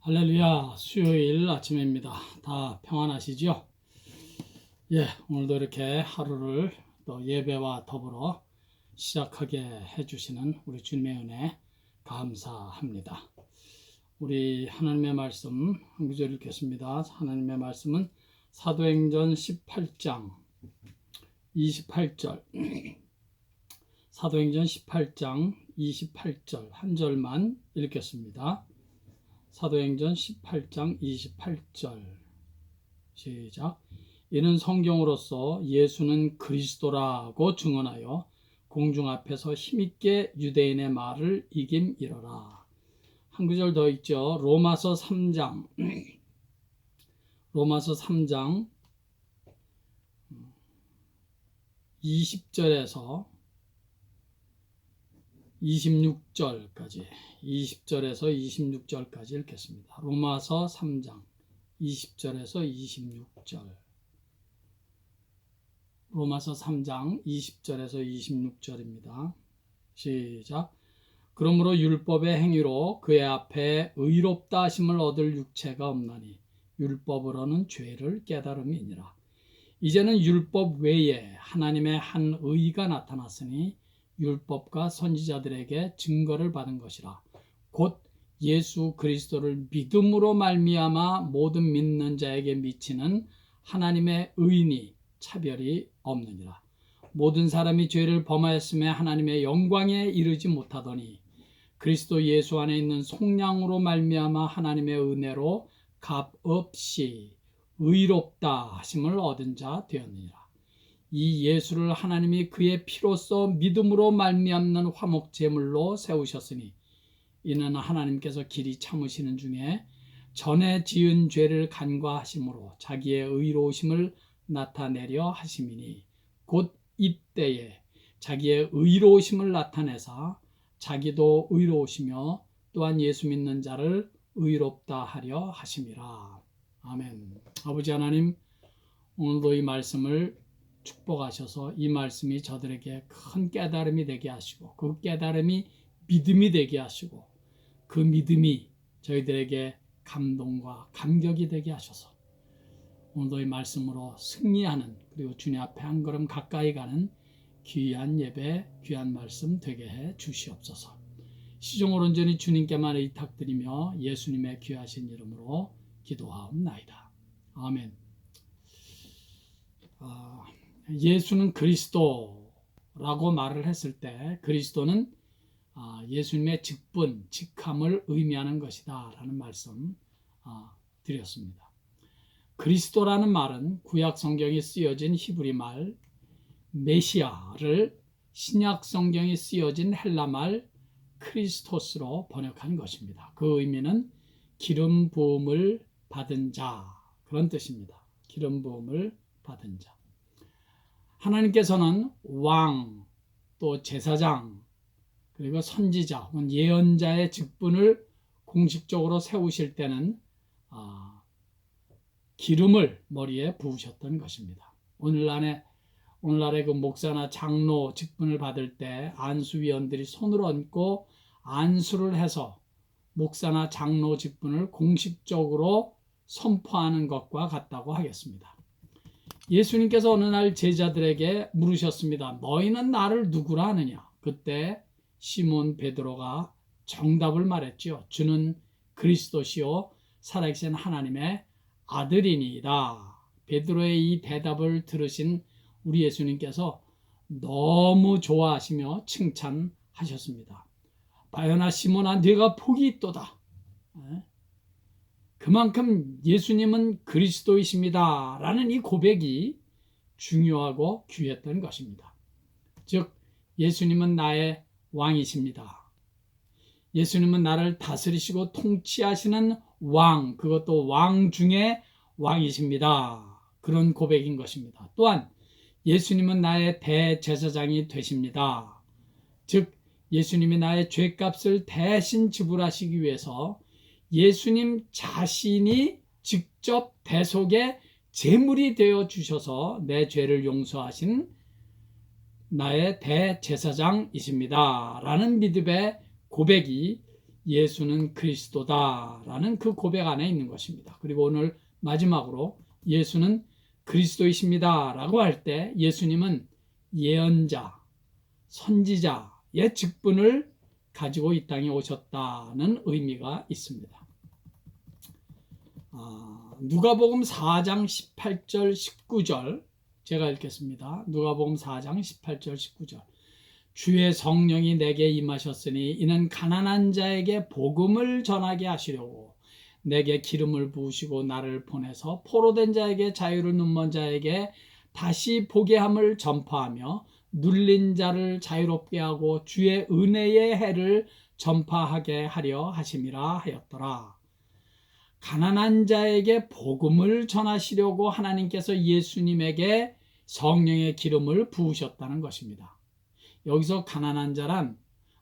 할렐루야. 수요일 아침입니다. 다 평안하시죠? 오늘도 이렇게 하루를 또 예배와 더불어 시작하게 해주시는 우리 주님의 은혜 감사합니다. 우리 하나님의 말씀 한 구절 읽겠습니다. 하나님의 말씀은 사도행전 18장 28절 사도행전 18장 28절 한 절만 읽겠습니다. 사도행전 18장 28절 시작. 이는 성경으로서 예수는 그리스도라고 증언하여 공중 앞에서 힘있게 유대인의 말을 이김이러라. 한 구절 더 있죠. 로마서 3장 20절에서 26절까지 20절에서 26절까지 읽겠습니다. 로마서 3장 20절에서 26절 로마서 3장 20절에서 26절입니다. 시작. 그러므로 율법의 행위로 그의 앞에 의롭다 하심을 얻을 육체가 없나니 율법으로는 죄를 깨달음이니라. 이제는 율법 외에 하나님의 한 의가 나타났으니 율법과 선지자들에게 증거를 받은 것이라. 곧 예수 그리스도를 믿음으로 말미암아 모든 믿는 자에게 미치는 하나님의 의니 차별이 없느니라. 모든 사람이 죄를 범하였음에 하나님의 영광에 이르지 못하더니 그리스도 예수 안에 있는 속량으로 말미암아 하나님의 은혜로 값없이 의롭다 하심을 얻은 자 되었느니라. 이 예수를 하나님이 그의 피로써 믿음으로 말미암는 화목 제물로 세우셨으니 이는 하나님께서 길이 참으시는 중에 전에 지은 죄를 간과하심으로 자기의 의로우심을 나타내려 하심이니 곧 이때에 자기의 의로우심을 나타내사 자기도 의로우시며 또한 예수 믿는 자를 의롭다 하려 하심이라. 아멘. 아버지 하나님, 오늘도 이 말씀을 축복하셔서 이 말씀이 저들에게 큰 깨달음이 되게 하시고 그 깨달음이 믿음이 되게 하시고 그 믿음이 저희들에게 감동과 감격이 되게 하셔서 오늘도 이 말씀으로 승리하는, 그리고 주님 앞에 한 걸음 가까이 가는 귀한 예배, 귀한 말씀 되게 해 주시옵소서. 시종을 온전히 주님께만 의탁드리며 예수님의 귀하신 이름으로 기도하옵나이다. 아멘. 예수는 그리스도라고 말을 했을 때 그리스도는 예수님의 직분, 직함을 의미하는 것이다 라는 말씀 드렸습니다. 그리스도라는 말은 구약 성경에 쓰여진 히브리 말 메시아를 신약 성경에 쓰여진 헬라 말 크리스토스로 번역한 것입니다. 그 의미는 기름 부음을 받은 자, 그런 뜻입니다. 기름 부음을 받은 자. 하나님께서는 왕, 또 제사장, 그리고 선지자 혹은 예언자의 직분을 공식적으로 세우실 때는 기름을 머리에 부으셨던 것입니다. 오늘날의 그 목사나 장로 직분을 받을 때 안수위원들이 손을 얹고 안수를 해서 목사나 장로 직분을 공식적으로 선포하는 것과 같다고 하겠습니다. 예수님께서 어느 날 제자들에게 물으셨습니다. 너희는 나를 누구라 하느냐? 그때 시몬 베드로가 정답을 말했죠. 주는 그리스도시요 살아계신 하나님의 아들이니이다. 베드로의 이 대답을 들으신 우리 예수님께서 너무 좋아하시며 칭찬하셨습니다. 바요나 시몬아, 네가 복이 있도다. 그만큼 예수님은 그리스도이십니다 라는 이 고백이 중요하고 귀했던 것입니다. 즉 예수님은 나의 왕이십니다. 예수님은 나를 다스리시고 통치하시는 왕, 그것도 왕 중에 왕이십니다. 그런 고백인 것입니다. 또한 예수님은 나의 대제사장이 되십니다. 즉 예수님이 나의 죄값을 대신 지불하시기 위해서 예수님 자신이 직접 대속의 제물이 되어 주셔서 내 죄를 용서하신 나의 대제사장이십니다 라는 믿음의 고백이 예수는 그리스도다라는 그 고백 안에 있는 것입니다. 그리고 오늘 마지막으로 예수는 그리스도이십니다라고 할 때 예수님은 예언자, 선지자의 직분을 가지고 이 땅에 오셨다는 의미가 있습니다. 누가복음 4장 18절 19절 제가 읽겠습니다. 누가복음 4장 18절 19절 주의 성령이 내게 임하셨으니 이는 가난한 자에게 복음을 전하게 하시려고 내게 기름을 부으시고 나를 보내서 포로된 자에게 자유를 눈먼 자에게 다시 보게 함을 전파하며 눌린 자를 자유롭게 하고 주의 은혜의 해를 전파하게 하려 하심이라 하였더라. 가난한 자에게 복음을 전하시려고 하나님께서 예수님에게 성령의 기름을 부으셨다는 것입니다. 여기서 가난한 자란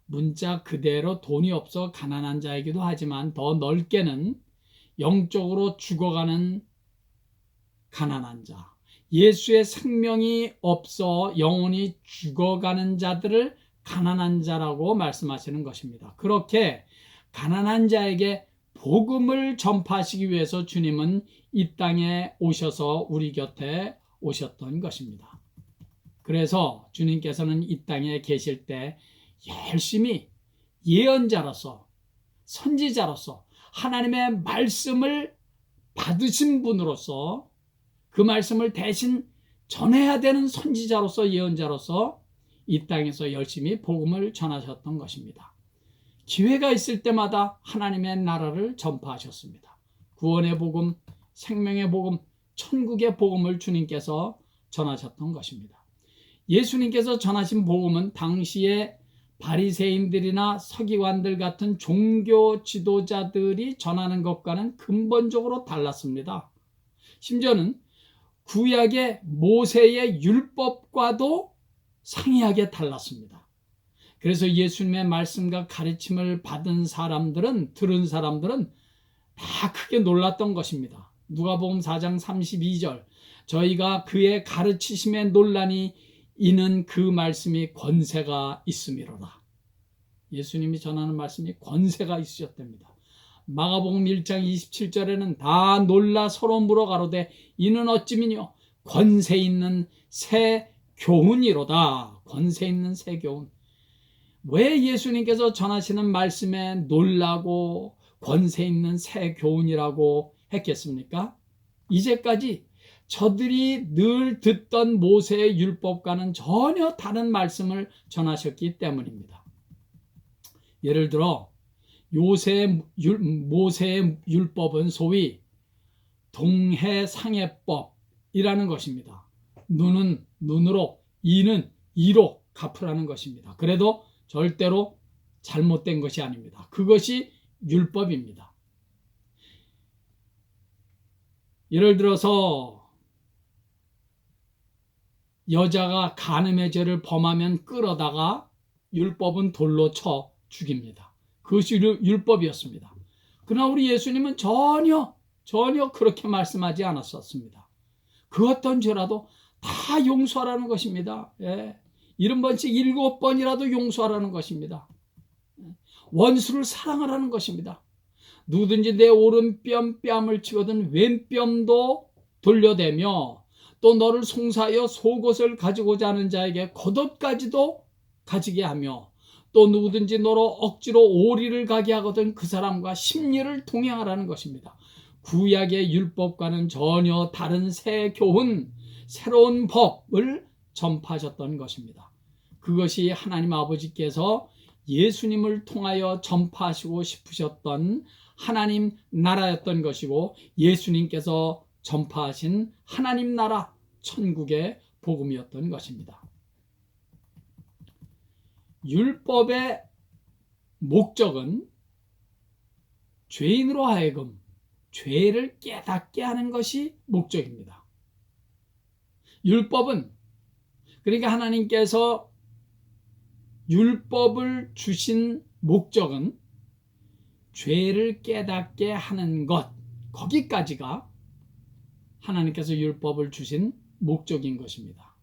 문자 그대로 돈이 없어 가난한 자이기도 하지만 더 넓게는 영적으로 죽어가는 가난한 자, 예수의 생명이 없어 영혼이 죽어가는 자들을 가난한 자라고 말씀하시는 것입니다. 그렇게 가난한 자에게 복음을 전파하시기 위해서 주님은 이 땅에 오셔서 우리 곁에 오셨던 것입니다. 그래서 주님께서는 이 땅에 계실 때 열심히 예언자로서 선지자로서 하나님의 말씀을 받으신 분으로서 그 말씀을 대신 전해야 되는 선지자로서 예언자로서 이 땅에서 열심히 복음을 전하셨던 것입니다. 기회가 있을 때마다 하나님의 나라를 전파하셨습니다. 구원의 복음, 생명의 복음, 천국의 복음을 주님께서 전하셨던 것입니다. 예수님께서 전하신 복음은 당시에 바리새인들이나 서기관들 같은 종교 지도자들이 전하는 것과는 근본적으로 달랐습니다. 심지어는 구약의 모세의 율법과도 상이하게 달랐습니다. 그래서 예수님의 말씀과 가르침을 받은 사람들은, 들은 사람들은 다 크게 놀랐던 것입니다. 누가복음 4장 32절 저희가 그의 가르치심에 논란이 이는 그 말씀이 권세가 있음이로라. 예수님이 전하는 말씀이 권세가 있으셨답니다. 마가복음 1장 27절에는 다 놀라 서로 물어 가로되 이는 어찌미뇨 권세 있는 새 교훈이로다. 권세 있는 새 교훈. 왜 예수님께서 전하시는 말씀에 놀라고 권세 있는 새 교훈이라고 했겠습니까? 이제까지 저들이 늘 듣던 모세의 율법과는 전혀 다른 말씀을 전하셨기 때문입니다. 예를 들어 모세의 율법은 소위 동해상해법이라는 것입니다. 눈은 눈으로, 이는 이로 갚으라는 것입니다. 그래도 절대로 잘못된 것이 아닙니다. 그것이 율법입니다. 예를 들어서 여자가 간음의 죄를 범하면 끌어다가 율법은 돌로 쳐 죽입니다. 그것이 율법이었습니다. 그러나 우리 예수님은 전혀 그렇게 말씀하지 않았었습니다. 그 어떤 죄라도 다 용서하라는 것입니다. 예. 70번씩 7번이라도 용서하라는 것입니다. 원수를 사랑하라는 것입니다. 누구든지 내 오른뺨 뺨을 치거든 왼뺨도 돌려대며 또 너를 송사하여 속옷을 가지고자 하는 자에게 겉옷까지도 가지게 하며 또 누구든지 너로 억지로 오리를 가게 하거든 그 사람과 십리를 동행하라는 것입니다. 구약의 율법과는 전혀 다른 새 교훈, 새로운 법을 전파하셨던 것입니다. 그것이 하나님 아버지께서 예수님을 통하여 전파하시고 싶으셨던 하나님 나라였던 것이고 예수님께서 전파하신 하나님 나라 천국의 복음이었던 것입니다. 율법의 목적은 죄인으로 하여금 죄를 깨닫게 하는 것이 목적입니다. 율법은 그러니까 하나님께서 율법을 주신 목적은 죄를 깨닫게 하는 것, 거기까지가 하나님께서 율법을 주신 목적인 것입니다.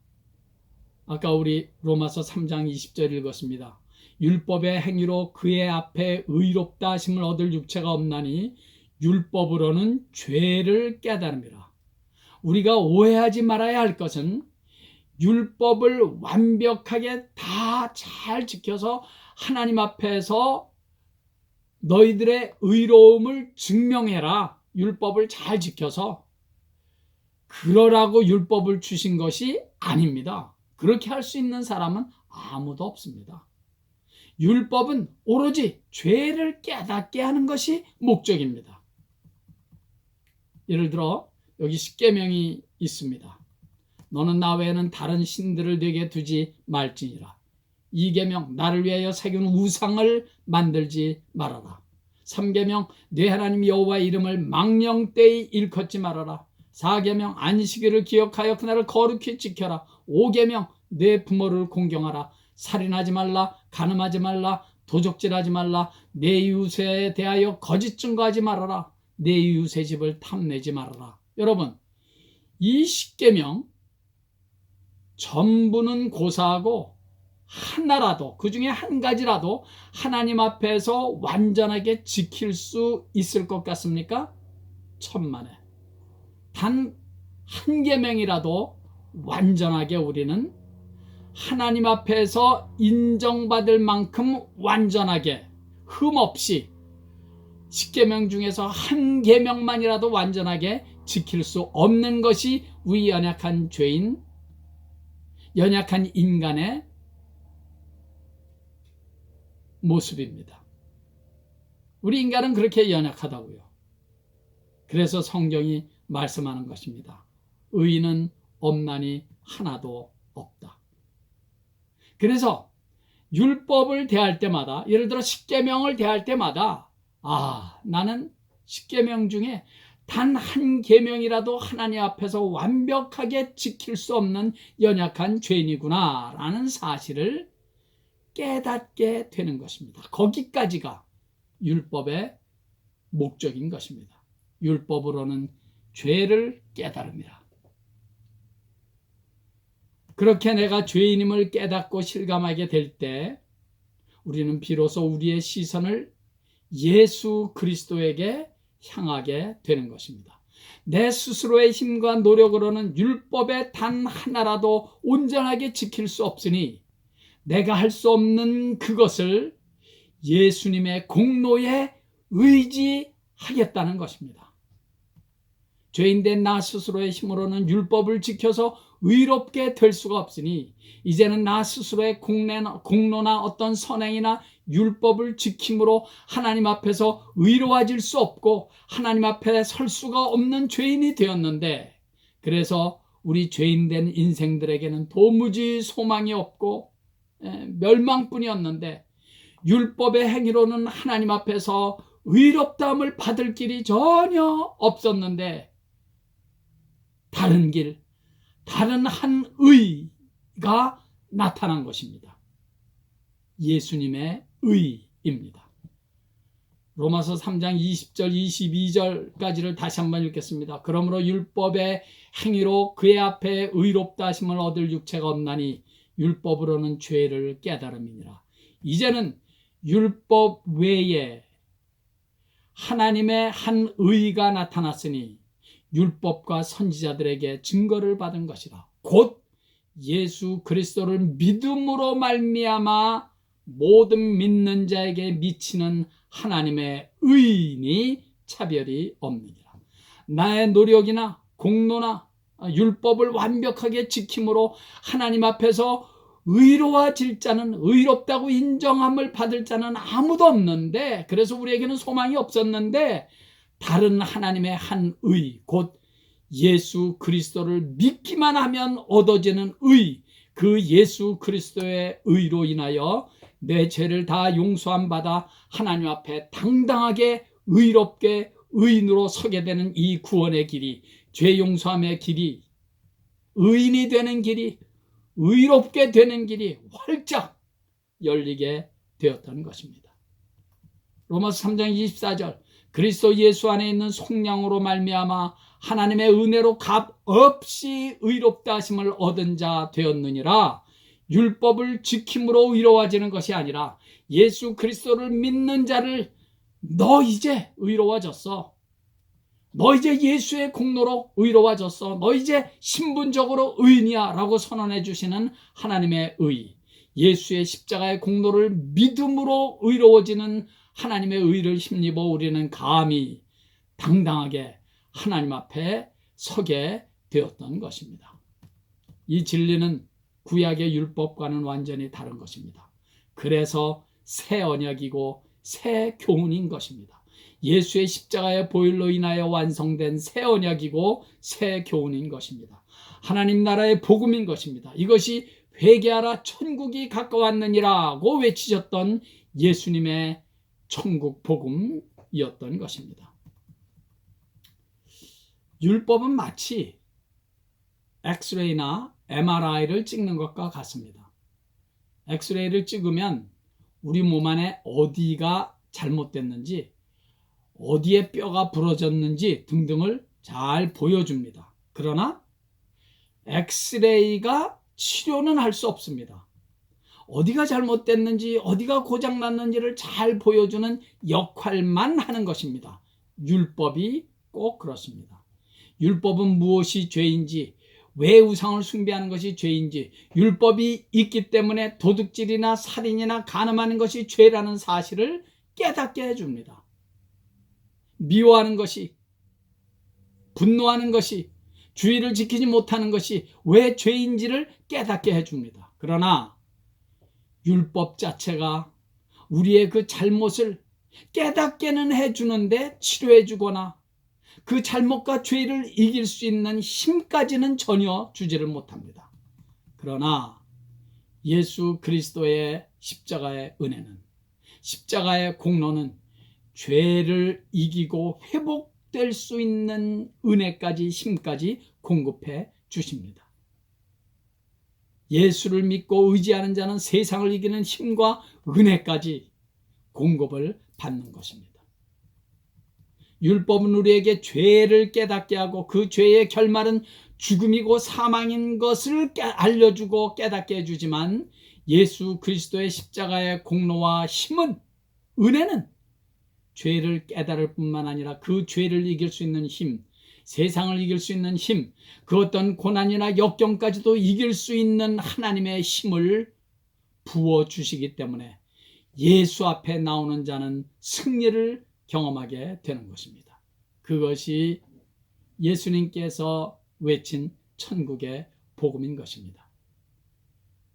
아까 우리 로마서 3장 20절 읽었습니다. 율법의 행위로 그의 앞에 의롭다 하심을 얻을 육체가 없나니 율법으로는 죄를 깨달음이라. 우리가 오해하지 말아야 할 것은 율법을 완벽하게 다 잘 지켜서 하나님 앞에서 너희들의 의로움을 증명해라. 율법을 잘 지켜서. 그러라고 율법을 주신 것이 아닙니다. 그렇게 할 수 있는 사람은 아무도 없습니다. 율법은 오로지 죄를 깨닫게 하는 것이 목적입니다. 예를 들어 여기 십계명이 있습니다. 너는 나 외에는 다른 신들을 네게 두지 말지니라. 2계명 나를 위하여 새긴 우상을 만들지 말아라. 3계명 네 하나님 여호와의 이름을 망령되이 일컫지 말아라. 4계명 안식일을 기억하여 그날을 거룩히 지켜라. 5계명 내 부모를 공경하라. 살인하지 말라. 간음하지 말라. 도적질하지 말라. 내 이웃에 대하여 거짓 증거하지 말아라. 내 이웃의 집을 탐내지 말아라. 여러분, 이 10계명 전부는 고사하고 하나라도, 그 중에 한 가지라도 하나님 앞에서 완전하게 지킬 수 있을 것 같습니까? 천만에. 단 한 계명이라도 완전하게 우리는 하나님 앞에서 인정받을 만큼 완전하게 흠없이 10계명 중에서 한 계명만이라도 완전하게 지킬 수 없는 것이 우리 연약한 죄인, 연약한 인간의 모습입니다. 우리 인간은 그렇게 연약하다고요. 그래서 성경이 말씀하는 것입니다. 의인은 없나니 하나도 없다. 그래서 율법을 대할 때마다, 예를 들어 10계명을 대할 때마다 나는 10계명 중에 단 한 계명이라도 하나님 앞에서 완벽하게 지킬 수 없는 연약한 죄인이구나 라는 사실을 깨닫게 되는 것입니다. 거기까지가 율법의 목적인 것입니다. 율법으로는 죄를 깨달음이라. 그렇게 내가 죄인임을 깨닫고 실감하게 될 때 우리는 비로소 우리의 시선을 예수 그리스도에게 향하게 되는 것입니다. 내 스스로의 힘과 노력으로는 율법의 단 하나라도 온전하게 지킬 수 없으니 내가 할 수 없는 그것을 예수님의 공로에 의지하겠다는 것입니다. 죄인된 나 스스로의 힘으로는 율법을 지켜서 의롭게 될 수가 없으니 이제는 나 스스로의 공로나 어떤 선행이나 율법을 지킴으로 하나님 앞에서 의로워질 수 없고 하나님 앞에 설 수가 없는 죄인이 되었는데, 그래서 우리 죄인된 인생들에게는 도무지 소망이 없고 멸망뿐이었는데, 율법의 행위로는 하나님 앞에서 의롭다함을 받을 길이 전혀 없었는데 다른 길, 다른 한 의가 나타난 것입니다. 예수님의 의입니다. 로마서 3장 20절 22절까지를 다시 한번 읽겠습니다. 그러므로 율법의 행위로 그의 앞에 의롭다 하심을 얻을 육체가 없나니 율법으로는 죄를 깨달음이니라. 이제는 율법 외에 하나님의 한 의가 나타났으니 율법과 선지자들에게 증거를 받은 것이라. 곧 예수 그리스도를 믿음으로 말미암아 모든 믿는 자에게 미치는 하나님의 의인이 차별이 없느니라. 나의 노력이나 공로나 율법을 완벽하게 지킴으로 하나님 앞에서 의로워질 자는, 의롭다고 인정함을 받을 자는 아무도 없는데, 그래서 우리에게는 소망이 없었는데 다른 하나님의 한 의, 곧 예수 그리스도를 믿기만 하면 얻어지는 의, 그 예수 그리스도의 의로 인하여 내 죄를 다 용서함 받아 하나님 앞에 당당하게 의롭게 의인으로 서게 되는 이 구원의 길이, 죄 용서함의 길이, 의인이 되는 길이, 의롭게 되는 길이 활짝 열리게 되었다는 것입니다. 로마서 3장 24절 그리스도 예수 안에 있는 속량으로 말미암아 하나님의 은혜로 값 없이 의롭다 하심을 얻은 자 되었느니라. 율법을 지킴으로 의로워지는 것이 아니라 예수 그리스도를 믿는 자를 너 이제 의로워졌어. 너 이제 예수의 공로로 의로워졌어. 너 이제 신분적으로 의인이야 라고 선언해 주시는 하나님의 의, 예수의 십자가의 공로를 믿음으로 의로워지는 하나님의 의를 힘입어 우리는 감히 당당하게 하나님 앞에 서게 되었던 것입니다. 이 진리는 구약의 율법과는 완전히 다른 것입니다. 그래서 새 언약이고 새 교훈인 것입니다. 예수의 십자가의 보혈로 인하여 완성된 새 언약이고 새 교훈인 것입니다. 하나님 나라의 복음인 것입니다. 이것이 회개하라 천국이 가까웠느니라고 외치셨던 예수님의 천국 복음이었던 것입니다. 율법은 마치 엑스레이나 MRI를 찍는 것과 같습니다. 엑스레이를 찍으면 우리 몸 안에 어디가 잘못됐는지, 어디에 뼈가 부러졌는지 등등을 잘 보여줍니다. 그러나 엑스레이가 치료는 할 수 없습니다. 어디가 잘못됐는지, 어디가 고장났는지를 잘 보여주는 역할만 하는 것입니다. 율법이 꼭 그렇습니다. 율법은 무엇이 죄인지, 왜 우상을 숭배하는 것이 죄인지, 율법이 있기 때문에 도둑질이나 살인이나 간음하는 것이 죄라는 사실을 깨닫게 해줍니다. 미워하는 것이, 분노하는 것이, 주의를 지키지 못하는 것이 왜 죄인지를 깨닫게 해줍니다. 그러나 율법 자체가 우리의 그 잘못을 깨닫게는 해주는데 치료해주거나 그 잘못과 죄를 이길 수 있는 힘까지는 전혀 주지를 못합니다. 그러나 예수 그리스도의 십자가의 은혜는, 십자가의 공로는 죄를 이기고 회복될 수 있는 은혜까지, 힘까지 공급해 주십니다. 예수를 믿고 의지하는 자는 세상을 이기는 힘과 은혜까지 공급을 받는 것입니다. 율법은 우리에게 죄를 깨닫게 하고 그 죄의 결말은 죽음이고 사망인 것을 알려주고 깨닫게 해주지만, 예수 그리스도의 십자가의 공로와 힘은, 은혜는 죄를 깨달을 뿐만 아니라 그 죄를 이길 수 있는 힘, 세상을 이길 수 있는 힘, 그 어떤 고난이나 역경까지도 이길 수 있는 하나님의 힘을 부어주시기 때문에 예수 앞에 나오는 자는 승리를 경험하게 되는 것입니다. 그것이 예수님께서 외친 천국의 복음인 것입니다.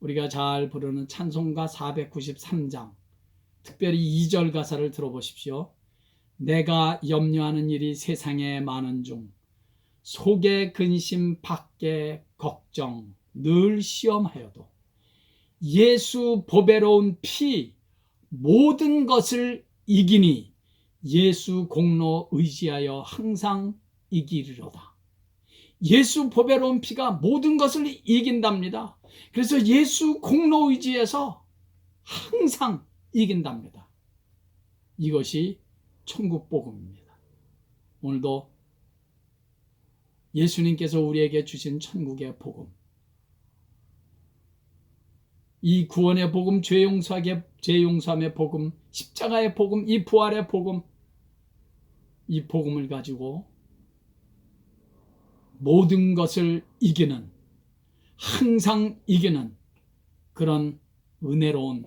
우리가 잘 부르는 찬송가 493장, 특별히 2절 가사를 들어보십시오. 내가 염려하는 일이 세상에 많은 중 속에 근심 밖에 걱정 늘 시험하여도 예수 보배로운 피 모든 것을 이기니 예수 공로 의지하여 항상 이기리로다. 예수 보배로운 피가 모든 것을 이긴답니다. 그래서 예수 공로 의지해서 항상 이긴답니다. 이것이 천국 복음입니다. 오늘도 예수님께서 우리에게 주신 천국의 복음, 이 구원의 복음, 죄 용서함의 복음, 십자가의 복음, 이 부활의 복음, 이 복음을 가지고 모든 것을 이기는, 항상 이기는 그런 은혜로운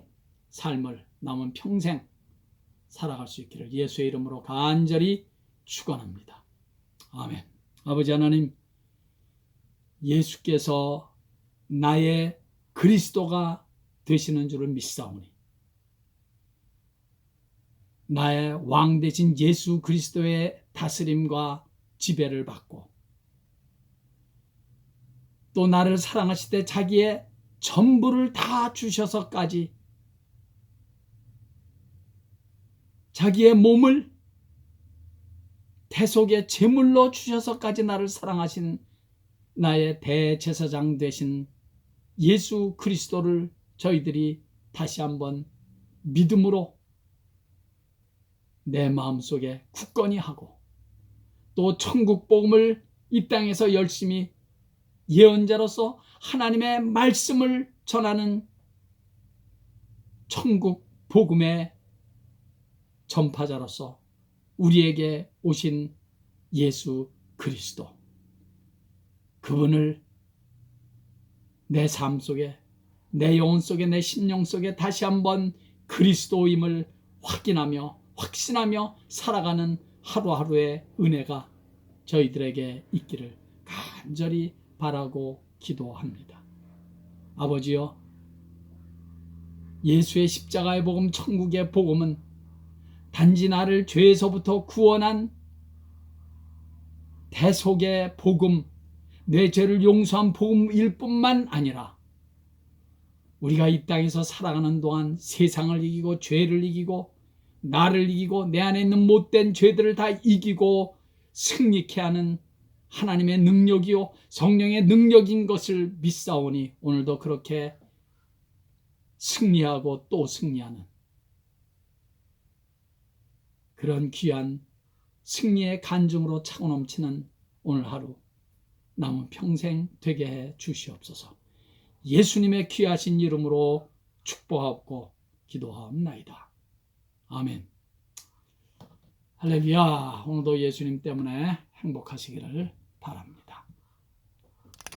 삶을 남은 평생 살아갈 수 있기를 예수의 이름으로 간절히 축원합니다. 아멘. 아버지 하나님, 예수께서 나의 그리스도가 되시는 줄을 믿사오니 나의 왕 되신 예수 그리스도의 다스림과 지배를 받고 또 나를 사랑하시되 자기의 전부를 다 주셔서까지 자기의 몸을 대속의 제물로 주셔서까지 나를 사랑하신 나의 대제사장 되신 예수 그리스도를 저희들이 다시 한번 믿음으로 내 마음속에 굳건히 하고 또 천국 복음을 이 땅에서 열심히 예언자로서 하나님의 말씀을 전하는 천국 복음의 전파자로서 우리에게 오신 예수 그리스도, 그분을 내 삶 속에, 내 영혼 속에, 내 심령 속에 다시 한번 그리스도임을 확신하며 살아가는 하루하루의 은혜가 저희들에게 있기를 간절히 바라고 기도합니다. 아버지여, 예수의 십자가의 복음, 천국의 복음은 단지 나를 죄에서부터 구원한 대속의 복음, 내 죄를 용서한 복음일 뿐만 아니라 우리가 이 땅에서 살아가는 동안 세상을 이기고 죄를 이기고 나를 이기고 내 안에 있는 못된 죄들을 다 이기고 승리케 하는 하나님의 능력이요 성령의 능력인 것을 믿사오니 오늘도 그렇게 승리하고 또 승리하는 그런 귀한 승리의 간증으로 차고 넘치는 오늘 하루 남은 평생 되게 해 주시옵소서. 예수님의 귀하신 이름으로 축복하고 기도하옵나이다. 아멘. 할렐루야. 오늘도 예수님 때문에 행복하시기를 바랍니다.